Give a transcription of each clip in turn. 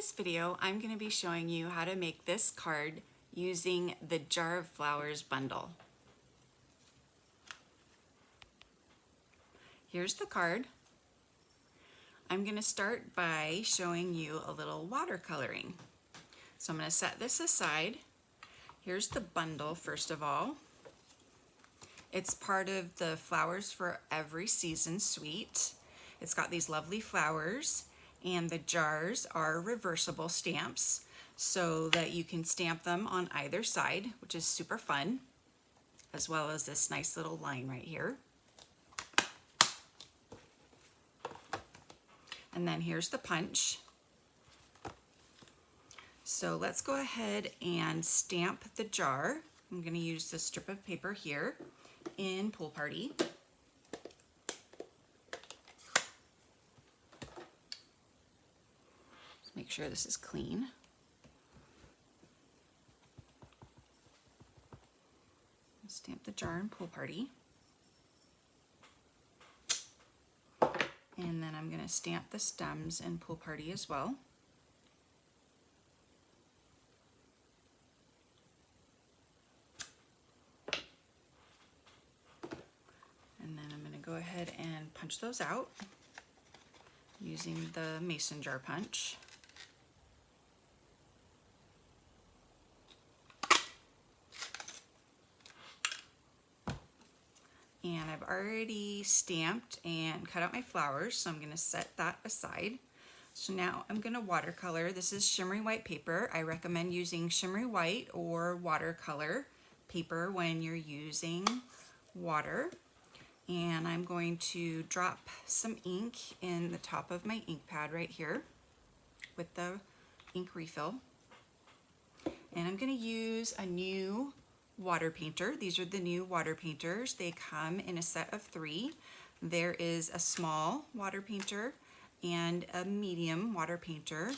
this video, I'm going to be showing you how to make this card using the Jar of Flowers bundle. Here's the card. I'm going to start by showing you a little watercoloring. So I'm going to set this aside. Here's the bundle first of all. It's part of the Flowers for Every Season suite. It's got these lovely flowers, and the jars are reversible stamps so that you can stamp them on either side, which is super fun, as well as this nice little line right here. And then here's the punch. So let's go ahead and stamp the jar. I'm going to use this strip of paper here in Pool Party. Let's make sure this is clean. Stamp the jar in Pool Party. And then I'm going to stamp the stems in Pool Party as well. And then I'm going to go ahead and punch those out using the mason jar punch. And I've already stamped and cut out my flowers, so I'm going to set that aside. So now I'm going to watercolor. This is shimmery white paper. I recommend using shimmery white or watercolor paper when you're using water. And I'm going to drop some ink in the top of my ink pad right here with the ink refill. And I'm going to use a new water painter. These are the new water painters. They come in a set of 3. There is a small water painter and a medium water painter,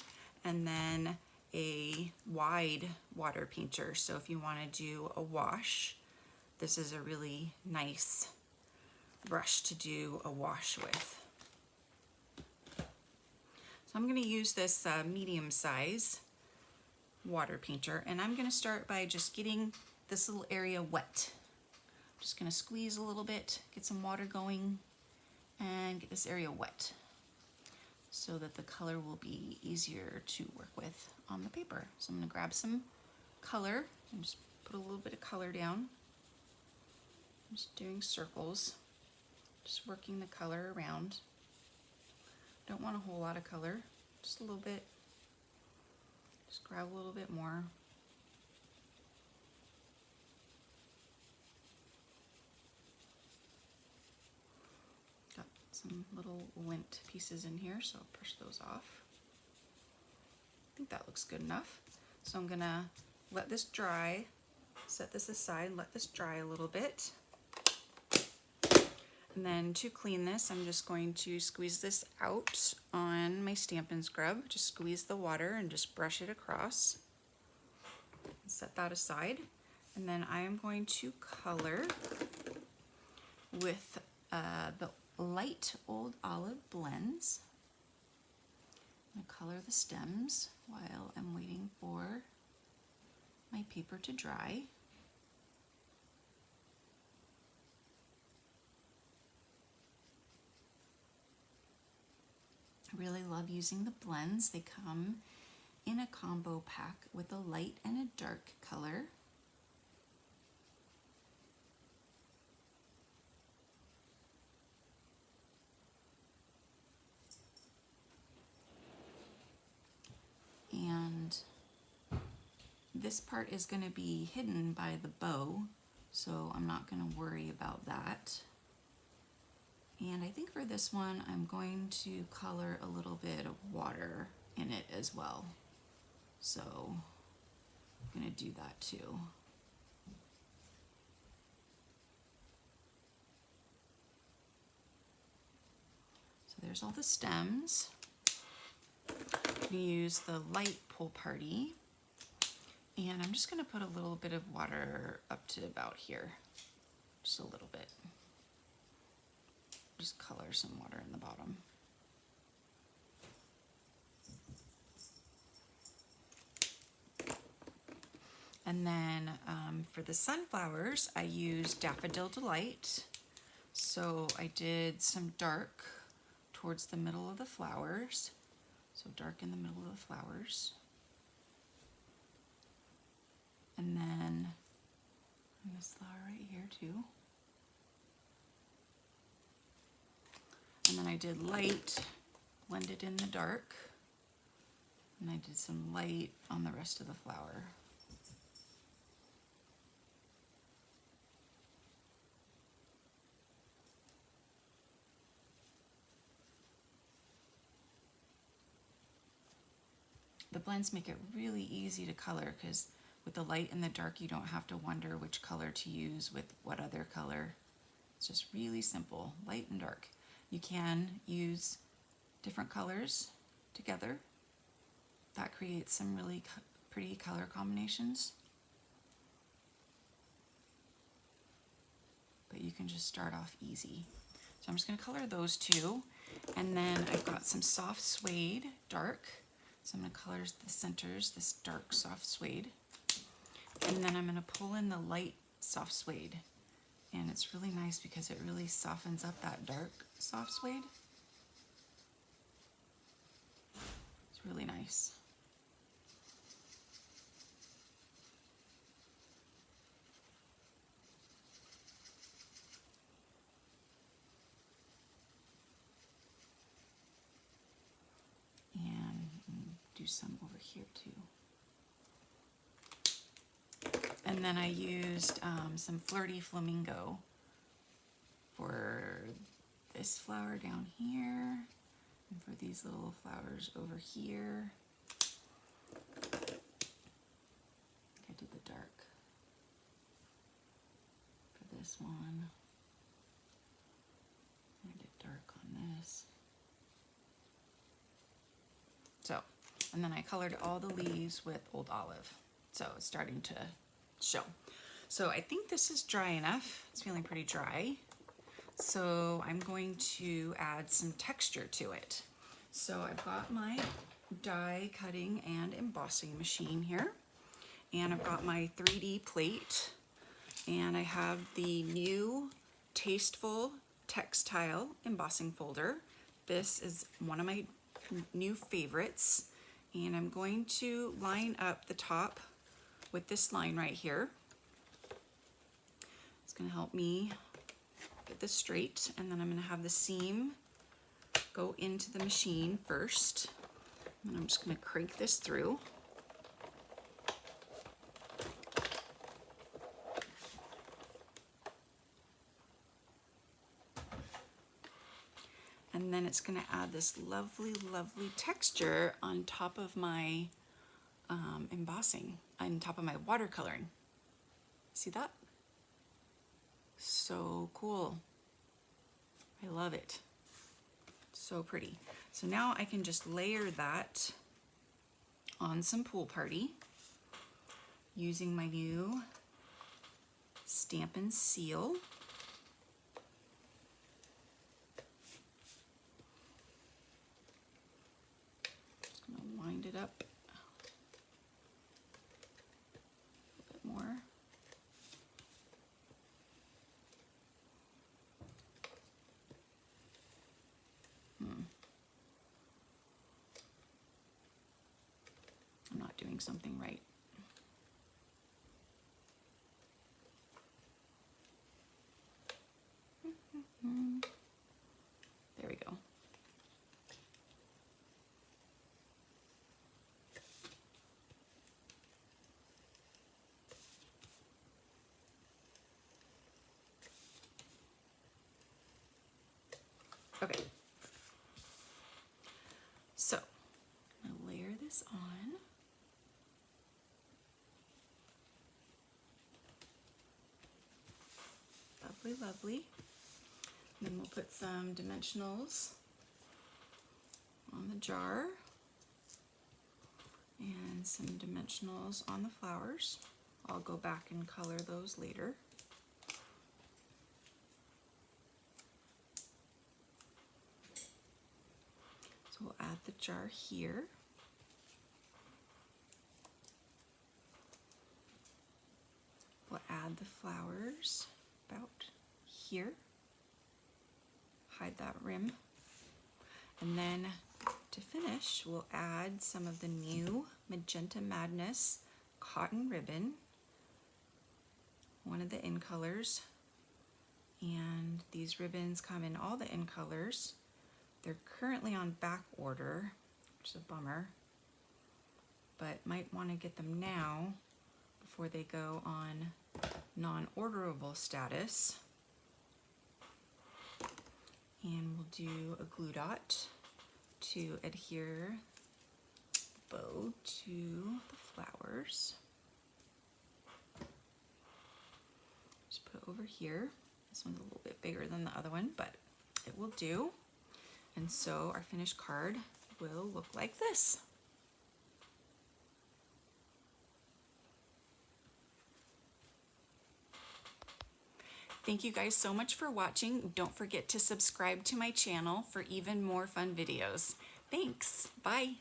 and then a wide water painter. So if you want to do a wash, this is a really nice brush to do a wash with. So I'm going to use this medium size water painter, and I'm going to start by just getting this little area wet. I'm just going to squeeze a little bit, get some water going, and get this area wet so that the color will be easier to work with on the paper. So I'm going to grab some color and just put a little bit of color down. I'm just doing circles, just working the color around. Don't want a whole lot of color, just a little bit. Just grab a little bit more. Got some little lint pieces in here, so I'll push those off. I think that looks good enough. So I'm gonna let this dry, set this aside, let this dry a little bit. And then to clean this, I'm just going to squeeze this out on my Stampin' scrub. Just squeeze the water and just brush it across. Set that aside. And then I am going to color with the light Old Olive blends. I'm going to color the stems while I'm waiting for my paper to dry. I really love using the blends. They come in a combo pack with a light and a dark color. And this part is going to be hidden by the bow, so I'm not going to worry about that. And I think for this one, I'm going to color a little bit of water in it as well. So I'm going to do that too. So there's all the stems. I'm going to use the light Pool Party. And I'm just going to put a little bit of water up to about here. Just a little bit. Just color some water in the bottom. And then for the sunflowers, I used Daffodil Delight. So I did some dark towards the middle of the flowers. So dark in the middle of the flowers. And then this flower right here too. And then I did light, blended in the dark. And I did some light on the rest of the flower. The blends make it really easy to color because with the light and the dark, you don't have to wonder which color to use with what other color. It's just really simple, light and dark. You can use different colors together. That creates some really pretty color combinations. But you can just start off easy. So I'm just going to color those two. And then I've got some soft suede, dark. So I'm going to color the centers, this dark soft suede. And then I'm going to pull in the light soft suede. And it's really nice because it really softens up that dark soft suede. It's really nice. And do some over here too. And then I used some Flirty Flamingo for this flower down here and for these little flowers over here. I did the dark for this one. I did dark on this. So, and then I colored all the leaves with Old Olive. So it's starting to show. So I think this is dry enough. It's feeling pretty dry. So I'm going to add some texture to it. So I've got my die cutting and embossing machine here. And I've got my 3D plate. And I have the new Tasteful Textile embossing folder. This is one of my new favorites. And I'm going to line up the top with this line right here. It's going to help me get this straight, and then I'm going to have the seam go into the machine first. And I'm just going to crank this through. And then it's going to add this lovely, lovely texture on top of my embossing, on top of my watercoloring. See that? So cool. I love it. So pretty. So now I can just layer that on some Pool Party using my new Stampin' seal. Just gonna wind it up a bit more. I'm not doing something right. There we go. Okay. So, I'm gonna layer this on. Lovely, lovely. And then we'll put some dimensionals on the jar and some dimensionals on the flowers. I'll go back and color those later. So we'll add the jar here. add the flowers about here. Hide that rim. And then to finish, we'll add some of the new Magenta Madness cotton ribbon, one of the in colors. And these ribbons come in all the in colors. They're currently on back order, which is a bummer, but might want to get them now before they go on non-orderable status. And we'll do a glue dot to adhere the bow to the flowers. Just put it over here. This one's a little bit bigger than the other one, but it will do. And so our finished card will look like this. Thank you guys so much for watching. Don't forget to subscribe to my channel for even more fun videos. Thanks. Bye.